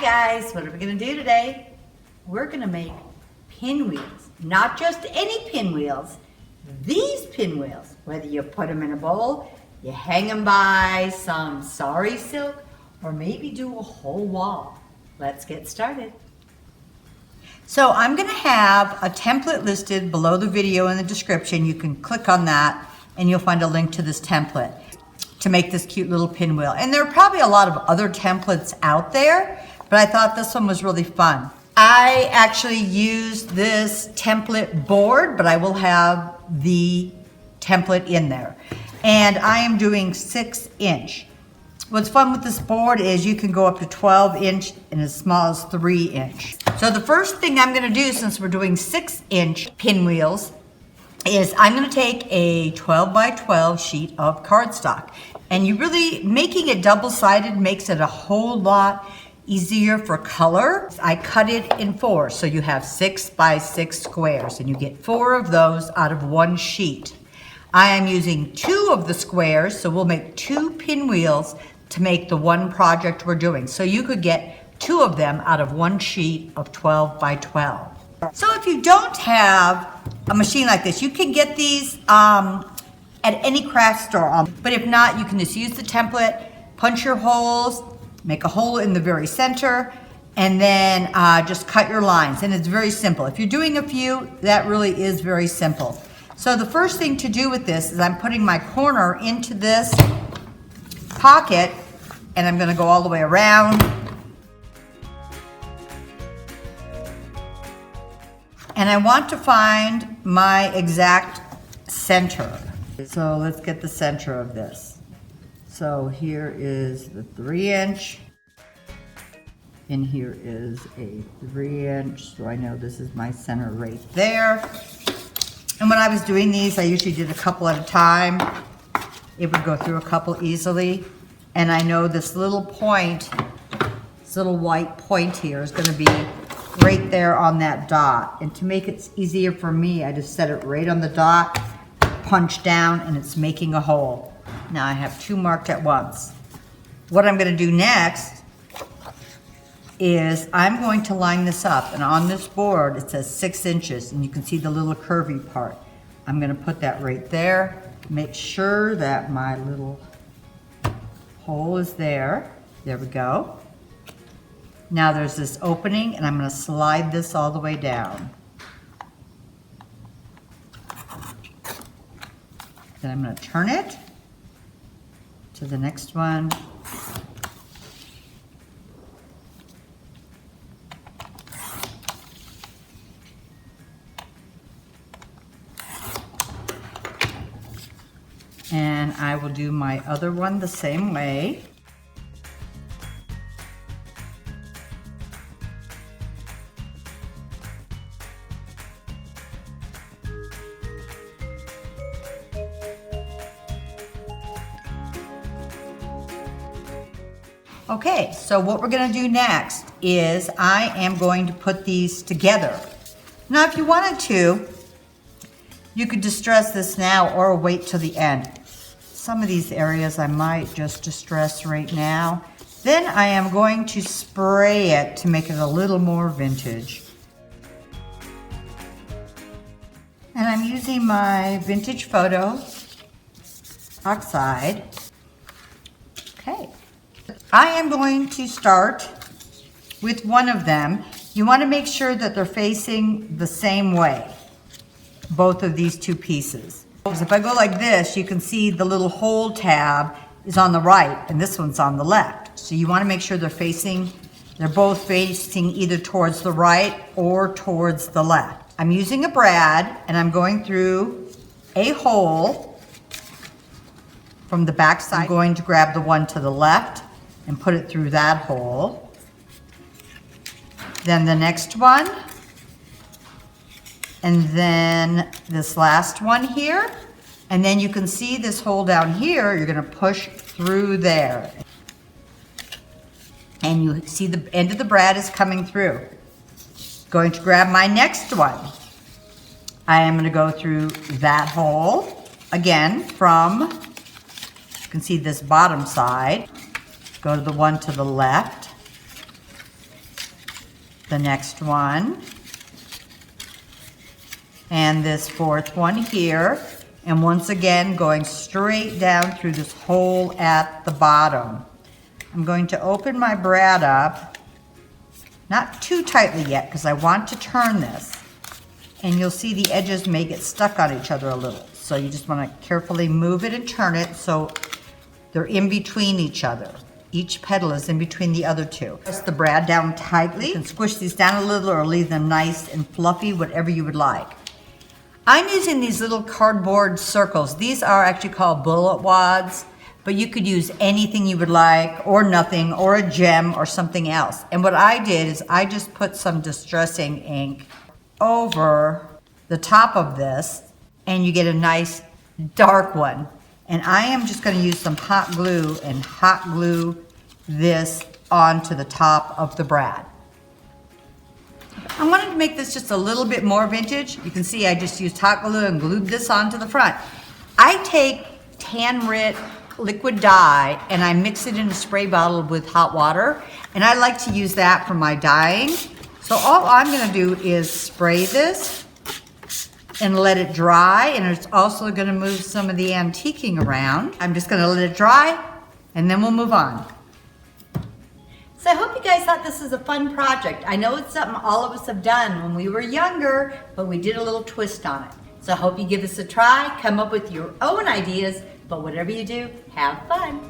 guys, what are we gonna do today? We're gonna make pinwheels. Not just any pinwheels, these pinwheels. Whether you put them in a bowl, you hang them by some sari silk, or maybe do a whole wall. Let's get started. So I'm gonna have a template listed below the video in the description. You can click on that and you'll find a link to this template to make this cute little pinwheel. And there are probably a lot of other templates out there, but I thought this one was really fun. I actually used this template board, but I will have the template in there. And I am doing 6-inch. What's fun with this board is you can go up to 12-inch and as small as 3-inch. So the first thing I'm gonna do, since we're doing 6-inch pinwheels, is I'm gonna take a 12 by 12 sheet of cardstock. And you really, making it double-sided makes it a whole lot easier for color. I cut it in 4, so you have 6 by 6 squares, and you get 4 of those out of one sheet. I am using 2 of the squares, so we'll make 2 pinwheels to make the one project we're doing. So you could get 2 of them out of one sheet of 12 by 12. So if you don't have a machine like this, you can get these at any craft store. But if not, you can just use the template, punch your holes, make a hole in the very center, and then just cut your lines. And it's very simple. If you're doing a few, that really is very simple. So the first thing to do with this is I'm putting my corner into this pocket, and I'm gonna go all the way around. And I want to find my exact center. So let's get the center of this. So here is the 3-inch, and here is a 3-inch. So I know this is my center right there. And when I was doing these, I usually did a couple at a time. It would go through a couple easily. And I know this little point, this little white point here is gonna be right there on that dot. And to make it easier for me, I just set it right on the dot, punch down, and it's making a hole. Now I have 2 marked at once. What I'm gonna do next is I'm going to line this up, and on this board it says 6 inches, and you can see the little curvy part. I'm gonna put that right there. Make sure that my little hole is there. There we go. Now there's this opening, and I'm gonna slide this all the way down. Then I'm gonna turn it to the next one. And I will do my other one the same way. Okay, so what we're gonna do next is I am going to put these together. Now, if you wanted to, you could distress this now or wait till the end. Some of these areas I might just distress right now. Then I am going to spray it to make it a little more vintage. And I'm using my Vintage Photo Oxide. Okay. I am going to start with one of them. You want to make sure that they're facing the same way, both of these 2 pieces. Because if I go like this, you can see the little hole tab is on the right and this one's on the left. So you want to make sure they're both facing either towards the right or towards the left. I'm using a brad and I'm going through a hole from the back side. I'm going to grab the one to the left and put it through that hole. Then the next one, and then this last one here. And then you can see this hole down here, you're gonna push through there. And you see the end of the brad is coming through. Going to grab my next one. I am gonna go through that hole, again, from, you can see this bottom side, go to the one to the left, the next one, and this fourth one here. And once again, going straight down through this hole at the bottom. I'm going to open my brad up, not too tightly yet because I want to turn this. And you'll see the edges may get stuck on each other a little. So you just want to carefully move it and turn it so they're in between each other. Each petal is in between the other two. Press the brad down tightly. You can squish these down a little or leave them nice and fluffy, whatever you would like. I'm using these little cardboard circles. These are actually called bullet wads, but you could use anything you would like, or nothing, or a gem, or something else. And what I did is I just put some distressing ink over the top of this, and you get a nice dark one. And I am just going to use some hot glue and hot glue this onto the top of the brad. I wanted to make this just a little bit more vintage. You can see I just used hot glue and glued this onto the front. I take tan-rit liquid dye and I mix it in a spray bottle with hot water, and I like to use that for my dyeing. So all I'm going to do is spray this and let it dry, and it's also going to move some of the antiquing around. I'm just going to let it dry and then we'll move on. So I hope you guys thought this was a fun project. I know it's something all of us have done when we were younger, but we did a little twist on it. So I hope you give us a try, come up with your own ideas, but whatever you do, have fun.